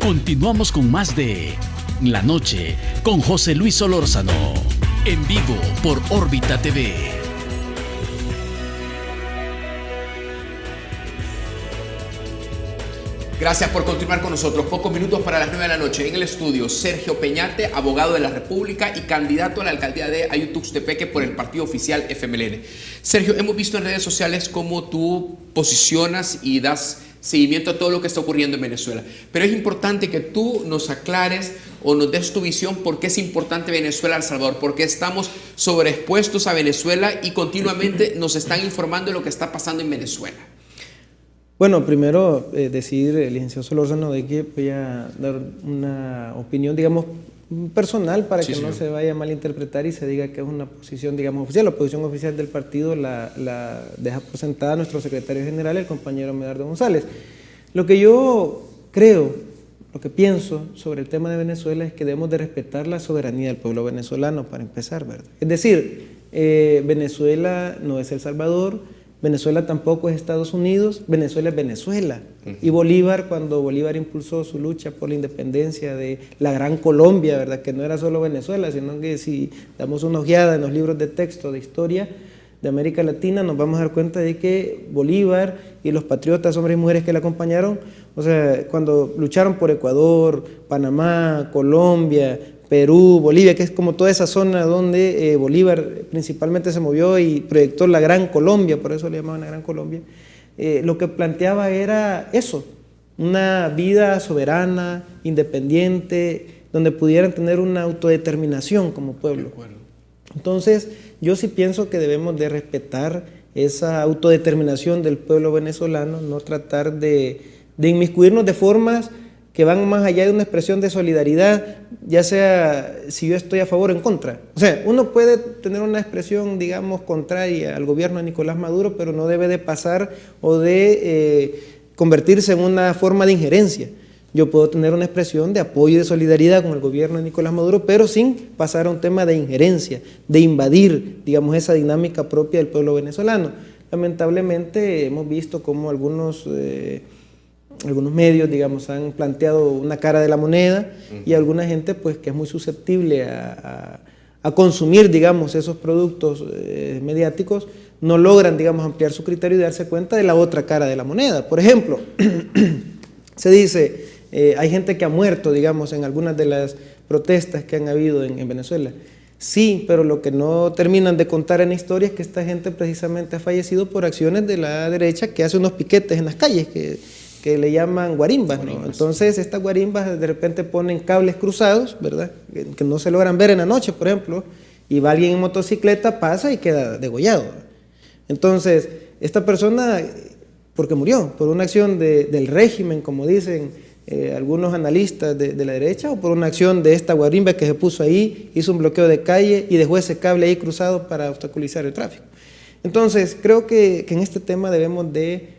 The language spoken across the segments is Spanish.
Continuamos con más de La Noche con José Luis Solórzano, en vivo por Órbita TV. Gracias por continuar con nosotros. Pocos minutos para las 9 de la noche. En el estudio, Sergio Peñate, abogado de la República y candidato a la alcaldía de Ayutuxtepeque por el partido oficial FMLN. Sergio, hemos visto en redes sociales cómo tú posicionas y das seguimiento a todo lo que está ocurriendo en Venezuela. Pero es importante que tú nos aclares o nos des tu visión por qué es importante Venezuela, El Salvador, por qué estamos sobreexpuestos a Venezuela y continuamente nos están informando de lo que está pasando en Venezuela. Bueno, primero decir, licenciado Solórzano, de que voy a dar una opinión, digamos, personal para que no se vaya a malinterpretar y se diga que es una posición, digamos, oficial. La posición oficial del partido la deja presentada nuestro secretario general, el compañero Medardo González. Lo que yo creo, lo que pienso sobre el tema de Venezuela es que debemos de respetar la soberanía del pueblo venezolano, para empezar, ¿verdad? Es decir, Venezuela no es El Salvador, Venezuela tampoco es Estados Unidos, Venezuela es Venezuela. Y Bolívar, cuando Bolívar impulsó su lucha por la independencia de la Gran Colombia, ¿verdad? Que no era solo Venezuela, sino que si damos una ojeada en los libros de texto de historia de América Latina, nos vamos a dar cuenta de que Bolívar y los patriotas, hombres y mujeres que le acompañaron, o sea, cuando lucharon por Ecuador, Panamá, Colombia, Perú, Bolivia, que es como toda esa zona donde Bolívar principalmente se movió y proyectó la Gran Colombia, por eso le llamaban la Gran Colombia, lo que planteaba era eso, una vida soberana, independiente, donde pudieran tener una autodeterminación como pueblo. Entonces, yo sí pienso que debemos de respetar esa autodeterminación del pueblo venezolano, no tratar de inmiscuirnos de formas que van más allá de una expresión de solidaridad, ya sea si yo estoy a favor o en contra. O sea, uno puede tener una expresión, digamos, contraria al gobierno de Nicolás Maduro, pero no debe de pasar o de convertirse en una forma de injerencia. Yo puedo tener una expresión de apoyo y de solidaridad con el gobierno de Nicolás Maduro, pero sin pasar a un tema de injerencia, de invadir, digamos, esa dinámica propia del pueblo venezolano. Lamentablemente hemos visto cómo algunos medios, digamos, han planteado una cara de la moneda y alguna gente, pues, que es muy susceptible a consumir, digamos, esos productos mediáticos, no logran, digamos, ampliar su criterio y darse cuenta de la otra cara de la moneda. Por ejemplo, se dice, hay gente que ha muerto, digamos, en algunas de las protestas que han habido en Venezuela. Sí, pero lo que no terminan de contar en la historia es que esta gente precisamente ha fallecido por acciones de la derecha que hace unos piquetes en las calles, que le llaman guarimbas, ¿no? Entonces estas guarimbas de repente ponen cables cruzados, ¿verdad? Que no se logran ver en la noche, por ejemplo, y va alguien en motocicleta, pasa y queda degollado. Entonces, esta persona, porque murió, por una acción del régimen, como dicen algunos analistas de la derecha, o por una acción de esta guarimba que se puso ahí, hizo un bloqueo de calle y dejó ese cable ahí cruzado para obstaculizar el tráfico. Entonces, creo que en este tema debemos de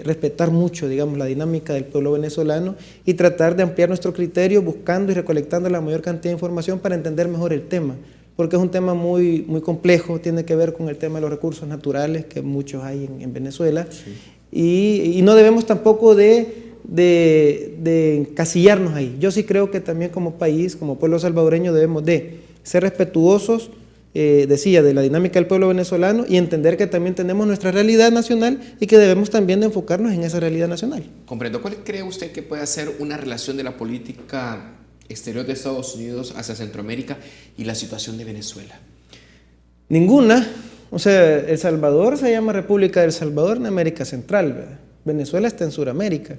respetar mucho, digamos, la dinámica del pueblo venezolano y tratar de ampliar nuestro criterio buscando y recolectando la mayor cantidad de información para entender mejor el tema, porque es un tema muy, muy complejo, tiene que ver con el tema de los recursos naturales, que muchos hay en Venezuela, y no debemos tampoco de encasillarnos ahí. Yo sí creo que también como país, como pueblo salvadoreño, debemos de ser respetuosos, decía, de la dinámica del pueblo venezolano y entender que también tenemos nuestra realidad nacional y que debemos también de enfocarnos en esa realidad nacional. Comprendo. ¿Cuál cree usted que puede ser una relación de la política exterior de Estados Unidos hacia Centroamérica y la situación de Venezuela? Ninguna. O sea, El Salvador se llama República del Salvador en América Central, ¿verdad? Venezuela está en Sudamérica.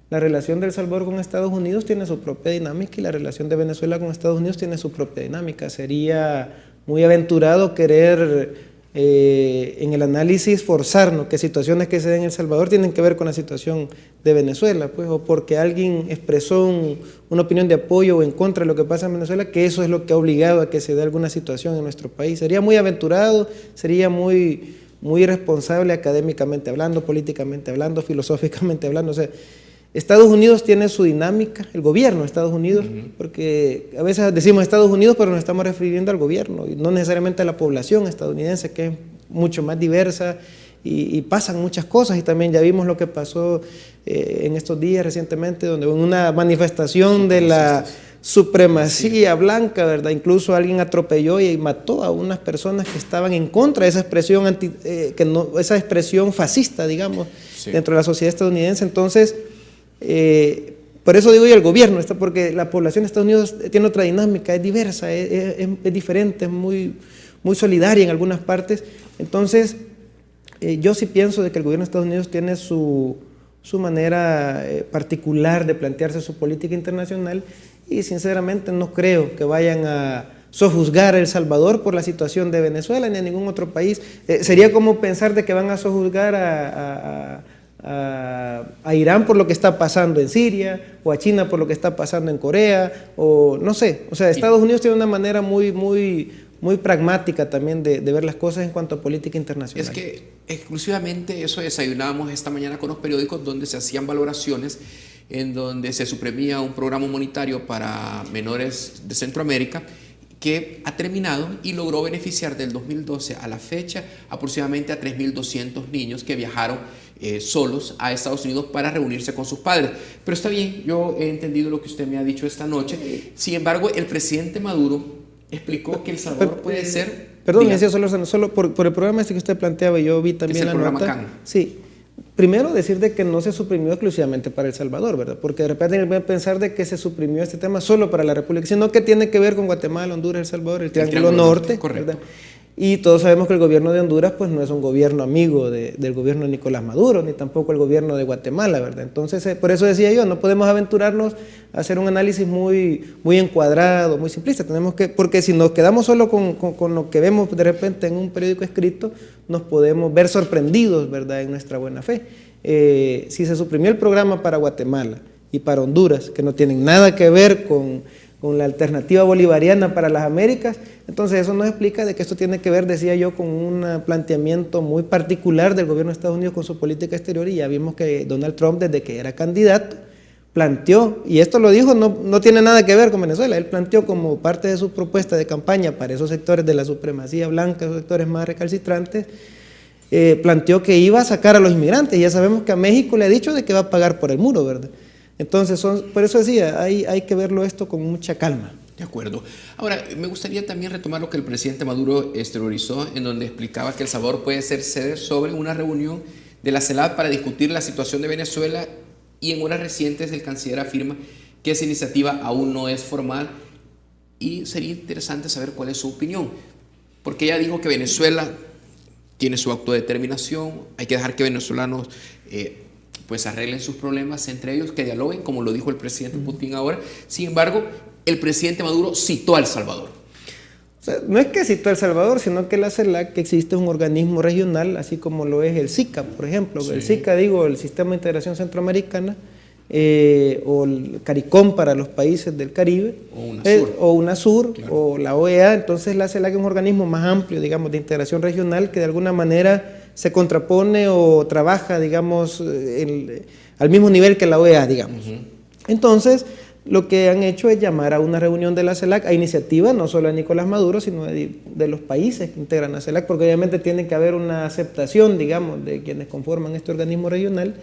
La relación de El Salvador con Estados Unidos tiene su propia dinámica y la relación de Venezuela con Estados Unidos tiene su propia dinámica. Sería muy aventurado querer en el análisis forzarnos que situaciones que se den en El Salvador tienen que ver con la situación de Venezuela, pues, o porque alguien expresó una opinión de apoyo o en contra de lo que pasa en Venezuela, que eso es lo que ha obligado a que se dé alguna situación en nuestro país. Sería muy aventurado, sería muy irresponsable académicamente hablando, políticamente hablando, filosóficamente hablando. O sea, Estados Unidos tiene su dinámica, el gobierno de Estados Unidos, porque a veces decimos Estados Unidos, pero nos estamos refiriendo al gobierno, y no necesariamente a la población estadounidense, que es mucho más diversa y pasan muchas cosas, y también ya vimos lo que pasó en estos días recientemente, donde hubo una manifestación de la supremacía blanca, ¿verdad? Incluso alguien atropelló y mató a unas personas que estaban en contra de esa expresión esa expresión fascista, digamos, dentro de la sociedad estadounidense. Entonces, por eso digo yo el gobierno, porque la población de Estados Unidos tiene otra dinámica, es diversa, es diferente, es muy solidaria en algunas partes. Entonces, yo sí pienso de que el gobierno de Estados Unidos tiene su manera particular de plantearse su política internacional, y sinceramente no creo que vayan a sojuzgar a El Salvador por la situación de Venezuela ni a ningún otro país. Sería como pensar de que van a sojuzgar a Irán por lo que está pasando en Siria, o a China por lo que está pasando en Corea, o no sé. O sea, Estados Unidos tiene una manera muy pragmática también de ver las cosas en cuanto a política internacional. Es que exclusivamente eso desayunábamos esta mañana con los periódicos, donde se hacían valoraciones en donde se suprimía un programa humanitario para menores de Centroamérica que ha terminado y logró beneficiar del 2012 a la fecha aproximadamente a 3.200 niños que viajaron solos a Estados Unidos para reunirse con sus padres. Pero está bien, yo he entendido lo que usted me ha dicho esta noche. Sin embargo, el presidente Maduro explicó que El Salvador puede ser... Perdón, solo por el programa este que usted planteaba, yo vi también la nota. CAN. Sí. Primero, decir de que no se suprimió exclusivamente para El Salvador, ¿verdad? Porque de repente hay que pensar de que se suprimió este tema solo para la República, sino que tiene que ver con Guatemala, Honduras, El Salvador, el Triángulo Norte, ¿verdad? Y todos sabemos que el gobierno de Honduras pues no es un gobierno amigo del gobierno de Nicolás Maduro, ni tampoco el gobierno de Guatemala, ¿verdad? Entonces, por eso decía yo, no podemos aventurarnos a hacer un análisis muy encuadrado, muy simplista. Porque si nos quedamos solo con lo que vemos de repente en un periódico escrito, nos podemos ver sorprendidos, ¿verdad?, en nuestra buena fe. Si se suprimió el programa para Guatemala y para Honduras, que no tienen nada que ver con la alternativa bolivariana para las Américas, entonces eso nos explica de que esto tiene que ver, decía yo, con un planteamiento muy particular del gobierno de Estados Unidos con su política exterior, y ya vimos que Donald Trump, desde que era candidato, planteó, y esto lo dijo, no tiene nada que ver con Venezuela, él planteó como parte de su propuesta de campaña para esos sectores de la supremacía blanca, esos sectores más recalcitrantes, planteó que iba a sacar a los inmigrantes, y ya sabemos que a México le ha dicho de que va a pagar por el muro, ¿verdad? Entonces, por eso decía, hay que verlo esto con mucha calma. De acuerdo. Ahora, me gustaría también retomar lo que el presidente Maduro exteriorizó, en donde explicaba que El Salvador puede ser sede sobre una reunión de la CELAC para discutir la situación de Venezuela, y en horas recientes el canciller afirma que esa iniciativa aún no es formal, y sería interesante saber cuál es su opinión, porque ella dijo que Venezuela tiene su autodeterminación, hay que dejar que venezolanos pues arreglen sus problemas entre ellos, que dialoguen, como lo dijo el presidente Putin ahora. Sin embargo, el presidente Maduro citó a El Salvador. O sea, no es que citó a El Salvador, sino que la CELAC, que existe un organismo regional, así como lo es el SICA, por ejemplo. Sí. El SICA, el Sistema de Integración Centroamericana, o el CARICOM para los países del Caribe, o UNASUR, claro, o la OEA. Entonces la CELAC es un organismo más amplio, digamos, de integración regional, que de alguna manera se contrapone o trabaja, digamos, al mismo nivel que la OEA, digamos. Entonces, lo que han hecho es llamar a una reunión de la CELAC a iniciativa no solo de Nicolás Maduro, sino de los países que integran la CELAC, porque obviamente tiene que haber una aceptación, digamos, de quienes conforman este organismo regional,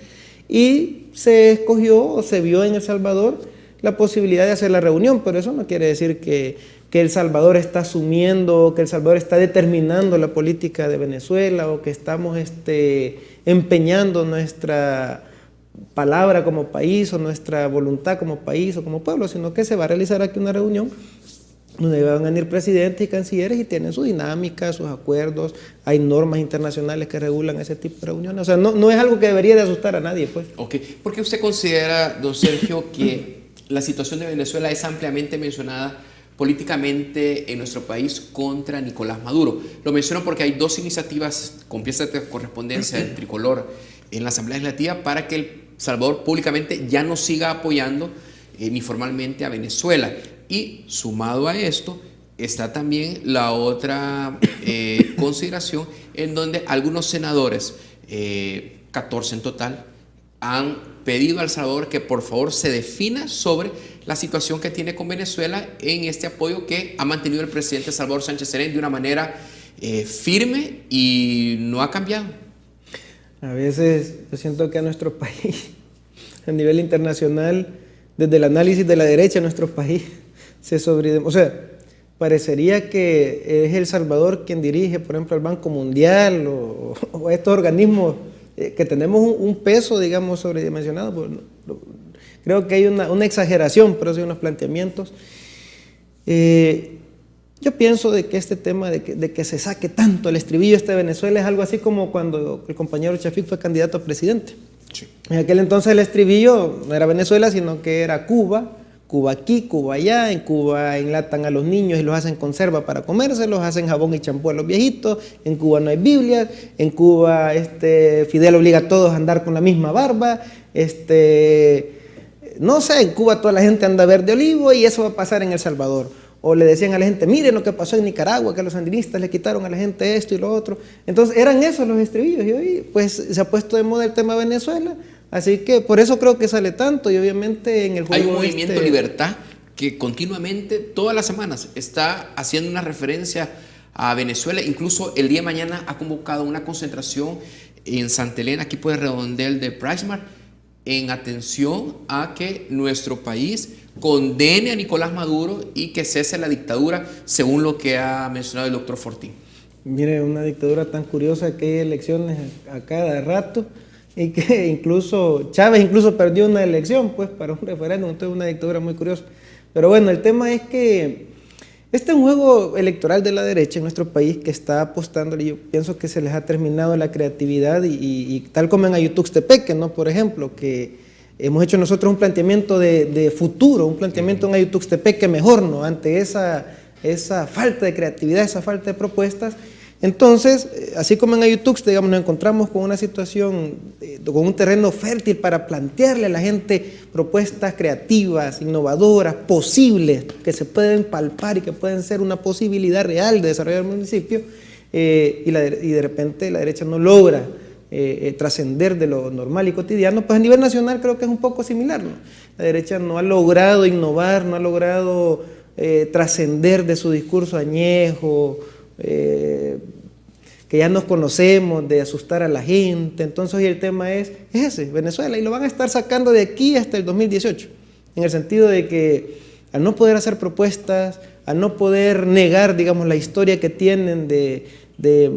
y se escogió o se vio en El Salvador la posibilidad de hacer la reunión, pero eso no quiere decir que El Salvador está asumiendo, que El Salvador está determinando la política de Venezuela, o que estamos empeñando nuestra palabra como país, o nuestra voluntad como país o como pueblo, sino que se va a realizar aquí una reunión donde van a venir presidentes y cancilleres, y tienen su dinámica, sus acuerdos, hay normas internacionales que regulan ese tipo de reuniones. O sea, no es algo que debería de asustar a nadie, pues. Ok, ¿por qué usted considera, don Sergio, que la situación de Venezuela es ampliamente mencionada políticamente en nuestro país contra Nicolás Maduro? Lo menciono porque hay dos iniciativas con piezas de correspondencia del tricolor en la Asamblea Legislativa para que El Salvador públicamente ya no siga apoyando ni formalmente a Venezuela. Y sumado a esto está también la otra consideración, en donde algunos senadores, 14 en total, han pedido a El Salvador que por favor se defina sobre la situación que tiene con Venezuela en este apoyo que ha mantenido el presidente Salvador Sánchez Serén de una manera firme y no ha cambiado. A veces yo siento que a nuestro país, a nivel internacional, desde el análisis de la derecha, nuestro país se o sea, parecería que es El Salvador quien dirige, por ejemplo, el Banco Mundial o estos organismos que tenemos un peso, digamos, sobredimensionado. Pues, creo que hay una exageración, pero hay unos planteamientos. Yo pienso de que este tema de que se saque tanto el estribillo de Venezuela es algo así como cuando el compañero Chafik fue candidato a presidente. Sí. En aquel entonces el estribillo no era Venezuela, sino que era Cuba. Cuba aquí, Cuba allá. En Cuba enlatan a los niños y los hacen conserva para comérselos, hacen jabón y champú a los viejitos. En Cuba no hay Biblia. En Cuba Fidel obliga a todos a andar con la misma barba. No sé, en Cuba toda la gente anda verde olivo y eso va a pasar en El Salvador. O le decían a la gente, miren lo que pasó en Nicaragua, que los sandinistas le quitaron a la gente esto y lo otro. Entonces eran esos los estribillos. Y hoy pues se ha puesto de moda el tema de Venezuela. Así que por eso creo que sale tanto. Y obviamente en el juego hay un movimiento Libertad que continuamente, todas las semanas, está haciendo una referencia a Venezuela. Incluso el día de mañana ha convocado una concentración en Santa Elena, aquí por el redondel de PriceMart, en atención a que nuestro país condene a Nicolás Maduro y que cese la dictadura, según lo que ha mencionado el doctor Fortín. Mire, una dictadura tan curiosa que hay elecciones a cada rato y que incluso Chávez perdió una elección pues para un referéndum. Entonces una dictadura muy curiosa. Pero bueno, el tema es que este es un juego electoral de la derecha en nuestro país que está apostando, y yo pienso que se les ha terminado la creatividad y tal como en Ayutuxtepeque, ¿no? Por ejemplo, que hemos hecho nosotros un planteamiento de futuro, un planteamiento en Ayutuxtepeque mejor, ¿no? Ante esa falta de creatividad, esa falta de propuestas. Entonces, así como en Ayutux, digamos, nos encontramos con una situación, con un terreno fértil para plantearle a la gente propuestas creativas, innovadoras, posibles, que se pueden palpar y que pueden ser una posibilidad real de desarrollar el municipio, y de repente la derecha no logra trascender de lo normal y cotidiano. Pues a nivel nacional creo que es un poco similar, ¿no? La derecha no ha logrado innovar, no ha logrado trascender de su discurso añejo, que ya nos conocemos, de asustar a la gente. Entonces hoy el tema es ese, Venezuela, y lo van a estar sacando de aquí hasta el 2018, en el sentido de que al no poder hacer propuestas, al no poder negar, digamos, la historia que tienen de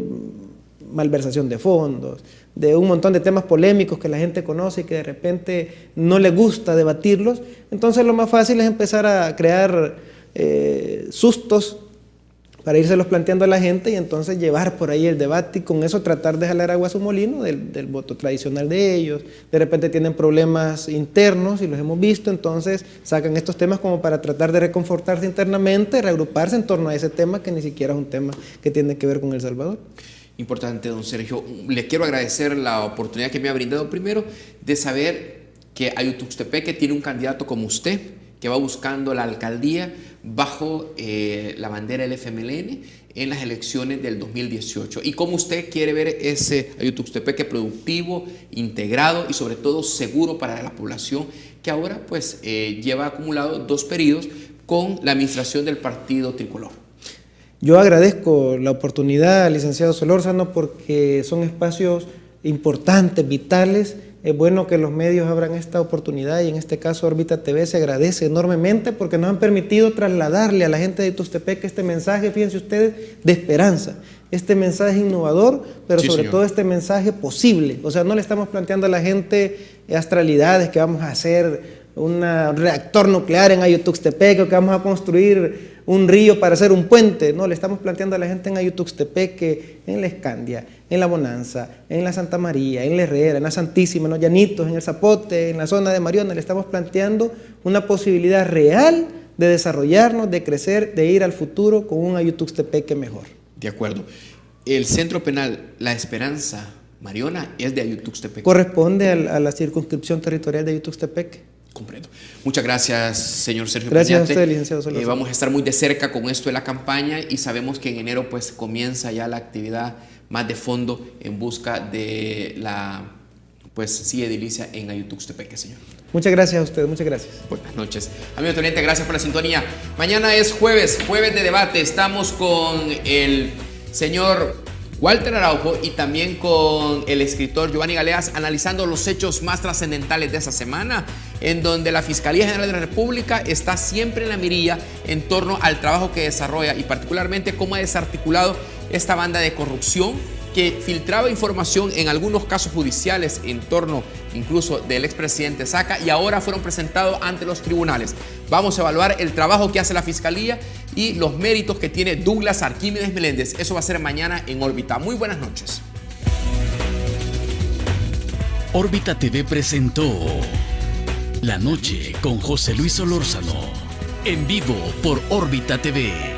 malversación de fondos, de un montón de temas polémicos que la gente conoce y que de repente no le gusta debatirlos, entonces lo más fácil es empezar a crear sustos para irselos planteando a la gente y entonces llevar por ahí el debate y con eso tratar de jalar agua a su molino del voto tradicional de ellos. De repente tienen problemas internos y los hemos visto, entonces sacan estos temas como para tratar de reconfortarse internamente, reagruparse en torno a ese tema que ni siquiera es un tema que tiene que ver con El Salvador. Importante, don Sergio. Le quiero agradecer la oportunidad que me ha brindado primero de saber que Ayutuxtepeque tiene un candidato como usted que va buscando la alcaldía bajo la bandera del FMLN en las elecciones del 2018. Y cómo usted quiere ver ese Ayutuxtepeque productivo, integrado y sobre todo seguro para la población que ahora pues lleva acumulado 2 periodos con la administración del Partido Tricolor. Yo agradezco la oportunidad, licenciado Solórzano, porque son espacios importantes, vitales. Es bueno que los medios abran esta oportunidad y en este caso Órbita TV se agradece enormemente porque nos han permitido trasladarle a la gente de Ayutuxtepeque este mensaje, fíjense ustedes, de esperanza, este mensaje innovador, pero sí, sobre todo este mensaje posible. O sea, no le estamos planteando a la gente astralidades que vamos a hacer un reactor nuclear en Ayutuxtepeque o que vamos a construir un río para hacer un puente. No, le estamos planteando a la gente en Ayutuxtepeque, en la Escandia, en la Bonanza, en la Santa María, en la Herrera, en la Santísima, en los Llanitos, en el Zapote, en la zona de Mariona. Le estamos planteando una posibilidad real de desarrollarnos, de crecer, de ir al futuro con un Ayutuxtepeque mejor. De acuerdo. El centro penal La Esperanza, Mariona, es de Ayutuxtepeque. Corresponde a la circunscripción territorial de Ayutuxtepeque. Comprendo. Muchas gracias, señor Sergio Gracias Peñate. A usted, licenciado Solórzano. Vamos a estar muy de cerca con esto de la campaña y sabemos que en enero pues comienza ya la actividad más de fondo en busca de la pues silla edilicia en Ayutuxtepeque, señor. Muchas gracias a usted, muchas gracias. Buenas noches. Amigo Teniente, gracias por la sintonía. Mañana es jueves de debate. Estamos con el señor Walter Araujo y también con el escritor Giovanni Galeas analizando los hechos más trascendentales de esa semana, en donde la Fiscalía General de la República está siempre en la mirilla en torno al trabajo que desarrolla y particularmente cómo ha desarticulado esta banda de corrupción que filtraba información en algunos casos judiciales en torno incluso del expresidente Saca y ahora fueron presentados ante los tribunales. Vamos a evaluar el trabajo que hace la Fiscalía y los méritos que tiene Douglas Arquímedes Meléndez. Eso va a ser mañana en Órbita. Muy buenas noches. Órbita TV presentó La Noche con José Luis Solórzano. En vivo por Órbita TV.